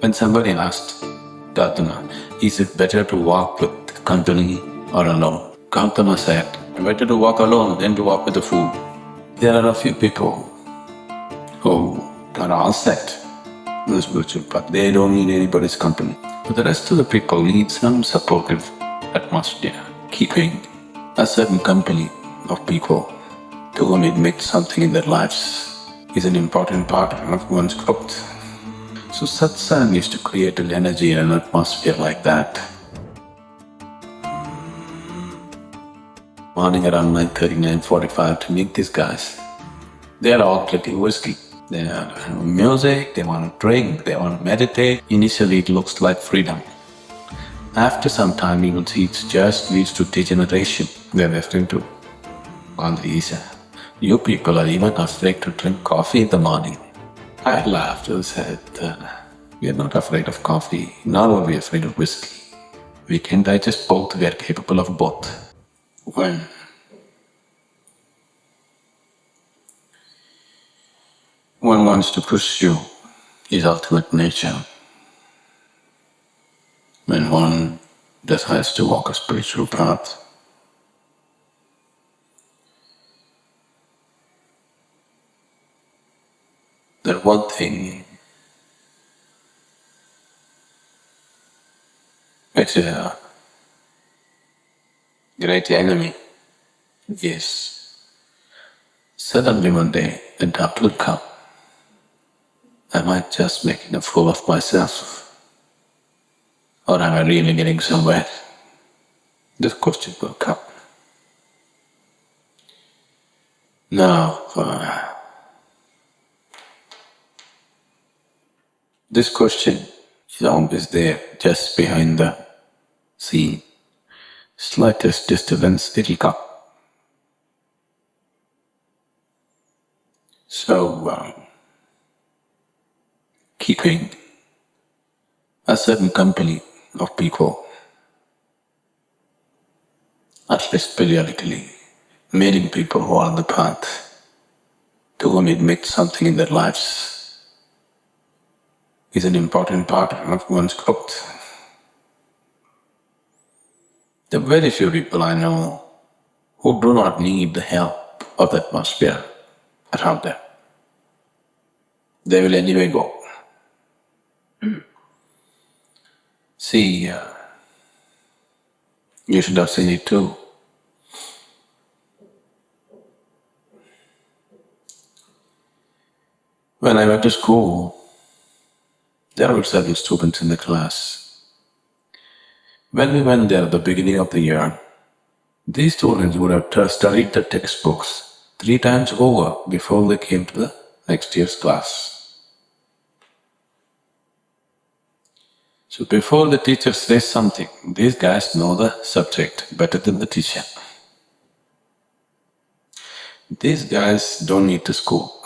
When somebody asked Gautama, is it better to walk with company or alone? Gautama said, better to walk alone than to walk with a fool. There are a few people who are all set in the spiritual path. They don't need anybody's company. But the rest of the people need some supportive atmosphere. Keeping a certain company of people to whom it makes something in their lives is an important part of one's growth. So satsang is to create an energy and an atmosphere like that. Morning around 9:30, 9:45 to meet these guys. They are all drinking whiskey. They have music, they want to drink, they want to meditate. Initially it looks like freedom. After some time you will see it just leads to degeneration. They are left into on the Isha. You people are even afraid to drink coffee in the morning. I laughed and said, we are not afraid of coffee, nor are we afraid of whiskey. We can digest both, we are capable of both. When one wants to pursue his ultimate nature, when one decides to walk a spiritual path, that one thing which is a great enemy is suddenly one day the doubt will come. Am I just making a fool of myself? Or am I really getting somewhere? This question will come. Now, this question is always there, just behind the scene. Slightest disturbance, it'll come. So, keeping a certain company of people, at least periodically, meeting people who are on the path, to whom it makes something in their lives, is an important part of one's growth. There are very few people I know who do not need the help of the atmosphere around them. They will anyway go. See, you should have seen it too. When I went to school, there were 7 students in the class. When we went there at the beginning of the year, these students would have studied the textbooks 3 times over before they came to the next year's class. So before the teacher says something, these guys know the subject better than the teacher. These guys don't need to school.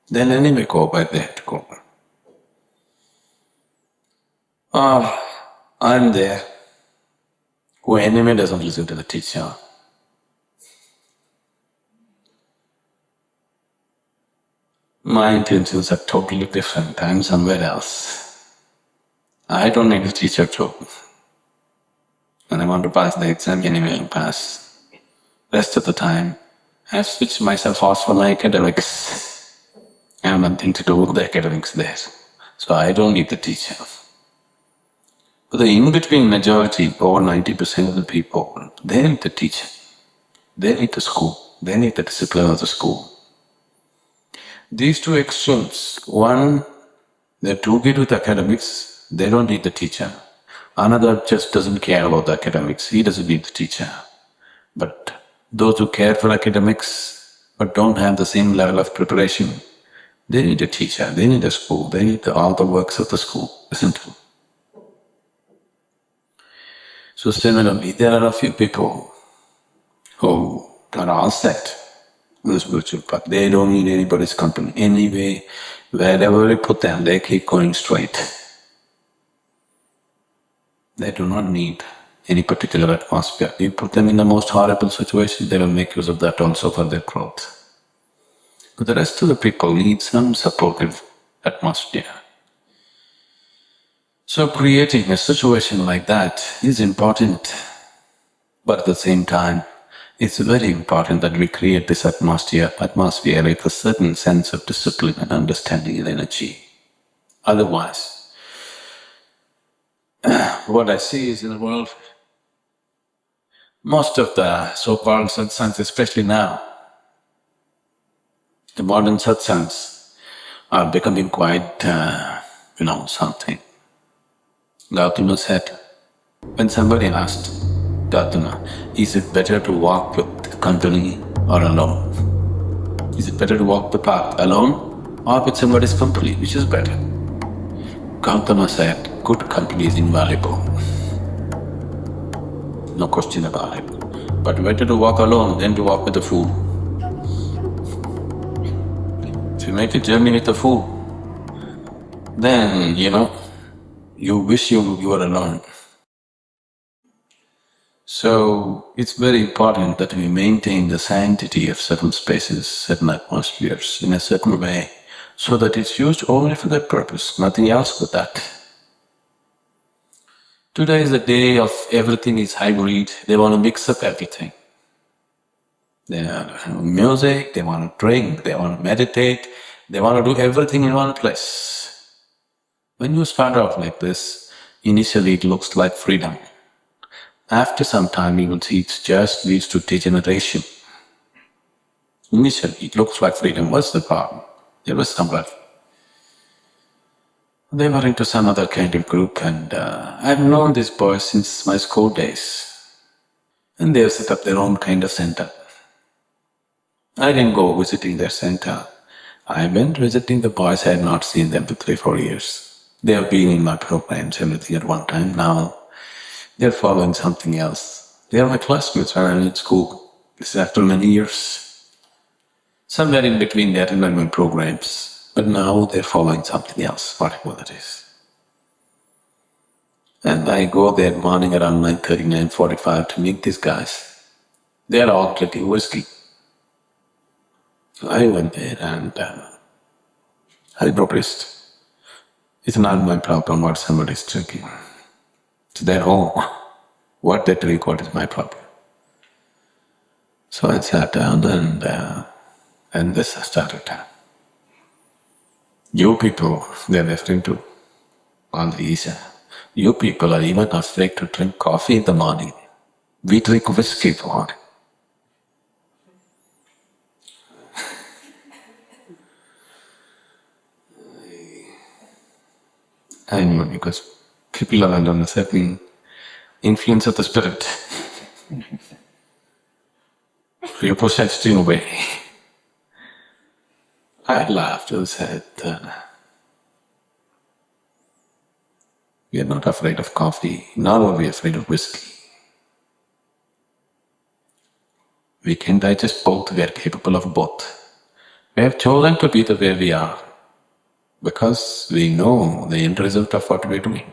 They'll anyway go by they have to go. I'm there, who anyway doesn't listen to the teacher. My intentions are totally different. I'm somewhere else. I don't need a teacher too. When I want to pass the exam, anyway I'll pass. Rest of the time, I've switched myself off for my academics. I have nothing to do with the academics there. So I don't need the teacher. But the in-between majority, over 90% of the people, they need the teacher. They need the school. They need the discipline of the school. These two extremes, one, they're too good with academics, they don't need the teacher. Another just doesn't care about the academics, he doesn't need the teacher. But those who care for academics but don't have the same level of preparation, they need a teacher, they need a school, they need all the works of the school, isn't it? So similarly, there are a few people who are all set in the spiritual path. They don't need anybody's company. Anyway, wherever we put them, they keep going straight. They do not need any particular atmosphere. You put them in the most horrible situation, they will make use of that also for their growth. But the rest of the people need some supportive atmosphere. So creating a situation like that is important, but at the same time, it's very important that we create this atmosphere with a certain sense of discipline and understanding and energy. Otherwise, what I see is in the world, most of the so-called satsangs, especially now, the modern satsangs are becoming quite, something. Gautama said, when somebody asked Gautama, is it better to walk with company or alone? Is it better to walk the path alone or with somebody's company? Which is better? Gautama said, good company is invaluable. No question about it. But better to walk alone than to walk with a fool. If you make a journey with a fool, then, you wish you were alone. So, it's very important that we maintain the sanctity of certain spaces, certain atmospheres in a certain way, so that it's used only for that purpose, nothing else but that. Today is the day of everything is hybrid, they want to mix up everything. They want to music, they want to drink, they want to meditate, they want to do everything in one place. When you start off like this, initially it looks like freedom. After some time you will see it just leads to degeneration. Initially it looks like freedom. What's the problem? There was somebody. They were into some other kind of group and I've known these boys since my school days. And they've set up their own kind of center. I didn't go visiting their center. I went visiting the boys. I had not seen them for 3-4 years. They have been in my programs, everything at one time. Now they're following something else. They are my classmates when I'm in school. This is after many years. Somewhere in between they attended my programs, but now they're following something else, whatever that is. And I go there morning around 9:30, 9:45 to meet these guys. They're all drinking whiskey. So I went there and I noticed it's not my problem what somebody's drinking. It's their home. What they drink, what is my problem? So I sat down and this started. You people, they're referring to all these, you people are even afraid to drink coffee in the morning. We drink whiskey for morning. I know, because people are under a certain influence of the spirit. You're possessed in a way. I laughed and said, we are not afraid of coffee, nor are we afraid of whiskey. We can digest both, we are capable of both. We have chosen to be the way we are, because we know the end result of what we are doing.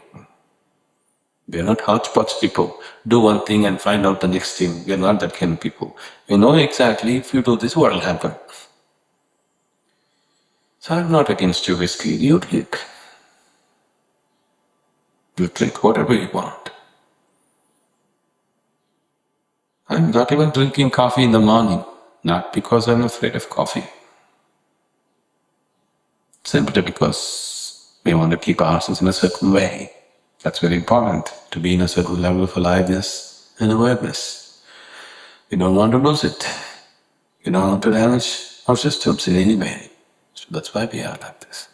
We are not hodgepodge people, do one thing and find out the next thing. We are not that kind of people. We know exactly if you do this, what will happen. So I'm not against your whiskey, you drink. You drink whatever you want. I'm not even drinking coffee in the morning, not because I'm afraid of coffee. Simply because we want to keep ourselves in a certain way. That's very important, to be in a certain level of aliveness and awareness. We don't want to lose it. We don't want to damage our systems in any way. So that's why we are like this.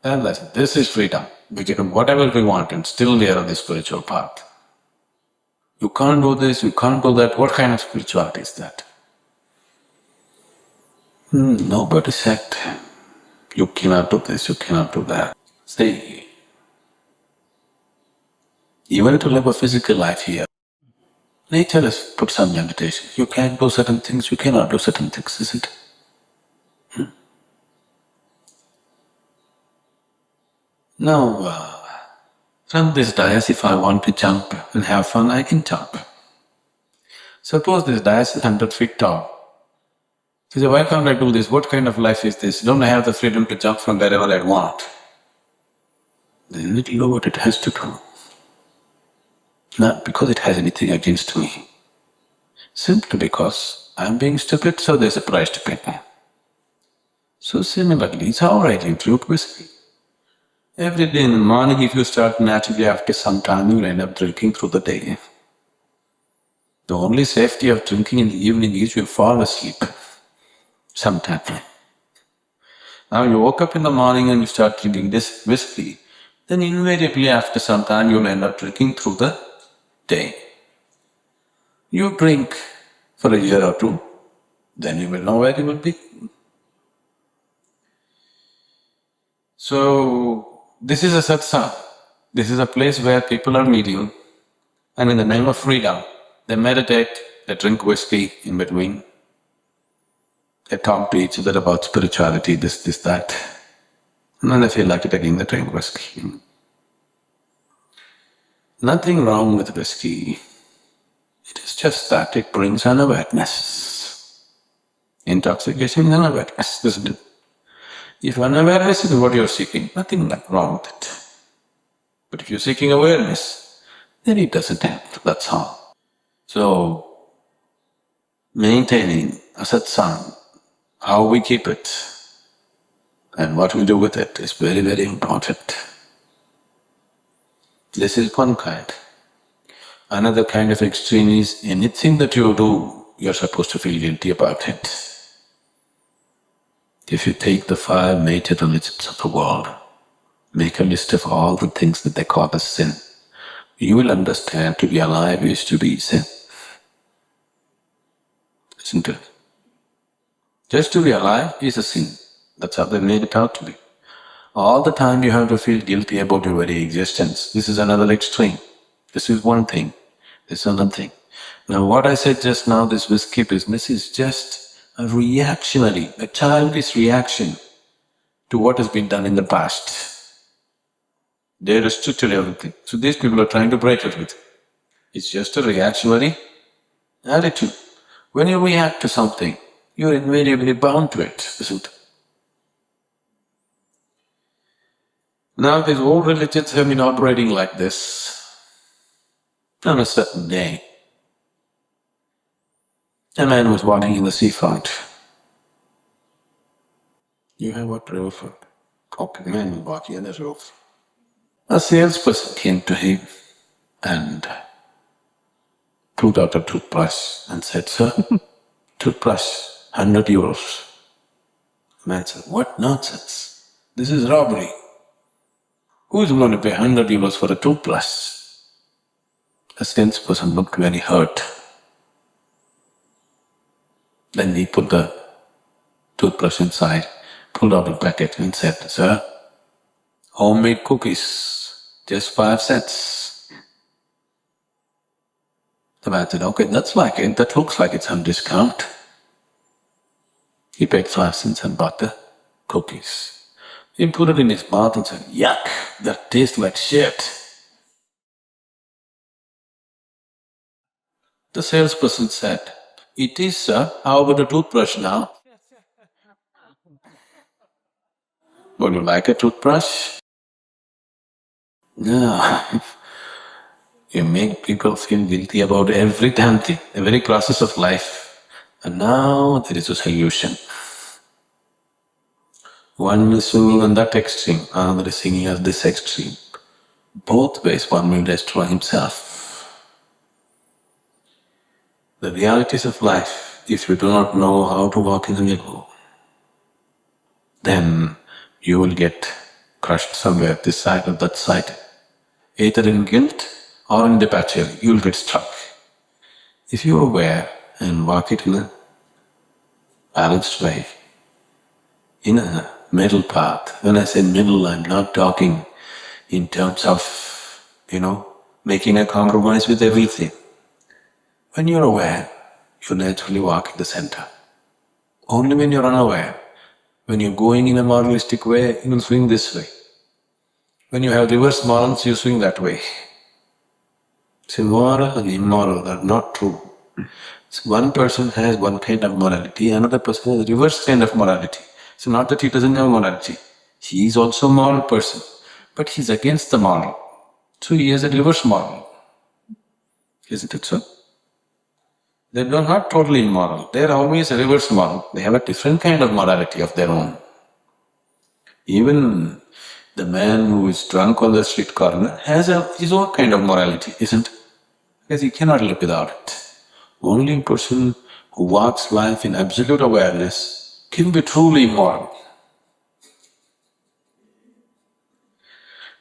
And this is freedom. We can do whatever we want and still we are on the spiritual path. You can't do this, you can't do that. What kind of spirituality is that? Nobody said, you cannot do this, you cannot do that. See, even to live a physical life here, nature has put some limitations. You can do certain things, you cannot do certain things, isn't it? Now, from this dais, if I want to jump and have fun, I can jump. Suppose this dais is 100 feet tall. You say, why can't I do this? What kind of life is this? Don't I have the freedom to jump from wherever I want? then it'll do what it has to do. Not because it has anything against me. Simply because I'm being stupid, so there's a price to pay. So similarly, it's alright, you drink whiskey. Every day in the morning, if you start naturally, after some time you'll end up drinking through the day. The only safety of drinking in the evening is you'll fall asleep sometime. Now you woke up in the morning and you start drinking this whiskey, then invariably after some time you'll end up drinking through the day. You drink for a year or two, then you will know where you will be. So, this is a satsang. This is a place where people are meeting, and in the name of freedom, they meditate, they drink whiskey in between, they talk to each other about spirituality, this, that, and then they feel like it again, they drink whiskey. Nothing wrong with whiskey. It is just that it brings unawareness. Intoxication is unawareness, isn't it? If unawareness is what you're seeking, nothing wrong with it. But if you're seeking awareness, then it doesn't help, that's all. So, maintaining a satsang, how we keep it and what we do with it is very, very important. This is one kind. Another kind of extreme is anything that you do, you're supposed to feel guilty about it. If you take the 5 major religions of the world, make a list of all the things that they call as sin, you will understand to be alive is to be sin. Isn't it? Just to be alive is a sin. That's how they made it out to be. All the time you have to feel guilty about your very existence. This is another extreme. This is one thing. This is another thing. Now what I said just now, this whiskey business is just a reactionary, a childish reaction to what has been done in the past. They restricted everything. So these people are trying to break it with. It's just a reactionary attitude. When you react to something, you're invariably bound to it, isn't it? Now these old religions have been operating like this. On a certain day, a man was walking in the seafront. You have what riverfront? Okay, man was walking in the riverfront. A salesperson came to him and pulled out a toothbrush and said, "Sir, toothbrush, 100 euros. The man said, "What nonsense! This is robbery. Who is going to pay 100 euros for a toothbrush?" The salesperson looked very hurt. Then he put the toothbrush inside, pulled out a packet and said, "Sir, homemade cookies, just 5 cents. The man said, "Okay, that's like it, that looks like it's on discount." He paid 5 cents and bought the cookies. He put it in his mouth and said, "Yuck, that tastes like shit." The salesperson said, "It is, sir. How about a toothbrush now?" "Would you like a toothbrush?" No. You make people feel guilty about every damn thing, the very process of life. And now there is a solution. One is swinging on that extreme, another is swinging at this extreme. Both ways one will destroy himself. The realities of life, if you do not know how to walk in the middle, then you will get crushed somewhere, this side or that side. Either in guilt or in debauchery, you will get stuck. If you are aware and walk it in a balanced way, in a middle path. When I say middle, I'm not talking in terms of, making a compromise with everything. When you're aware, you naturally walk in the center. Only when you're unaware, when you're going in a moralistic way, you will swing this way. When you have reverse morals, you swing that way. See, moral and immoral are not true. So one person has one kind of morality, another person has a reverse kind of morality. So not that he doesn't have morality, he is also a moral person. but he's against the moral. So he has a reverse moral. Isn't it so? They are not totally immoral. They are always a reverse moral. They have a different kind of morality of their own. Even the man who is drunk on the street corner has his own kind of morality, isn't it? Because he cannot live without it. Only a person who walks life in absolute awareness can be truly immoral.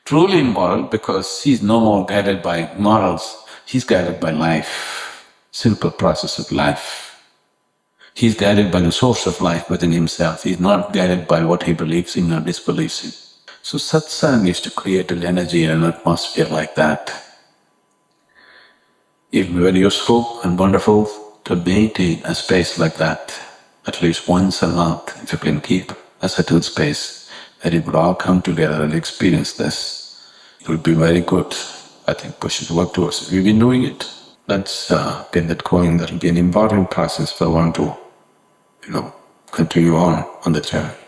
Truly immoral because he is no more guided by morals, he is guided by life, simple process of life. He is guided by the source of life within himself. He is not guided by what he believes in or disbelieves in. So satsang is to create an energy and an atmosphere like that. It will be very useful and wonderful to maintain a space like that, at least once a month, if you can keep a certain space, that it would all come together and experience this. It would be very good. I think we should work towards it. We've been doing it. Let's get that going. That will be an important process for one to, continue on the journey.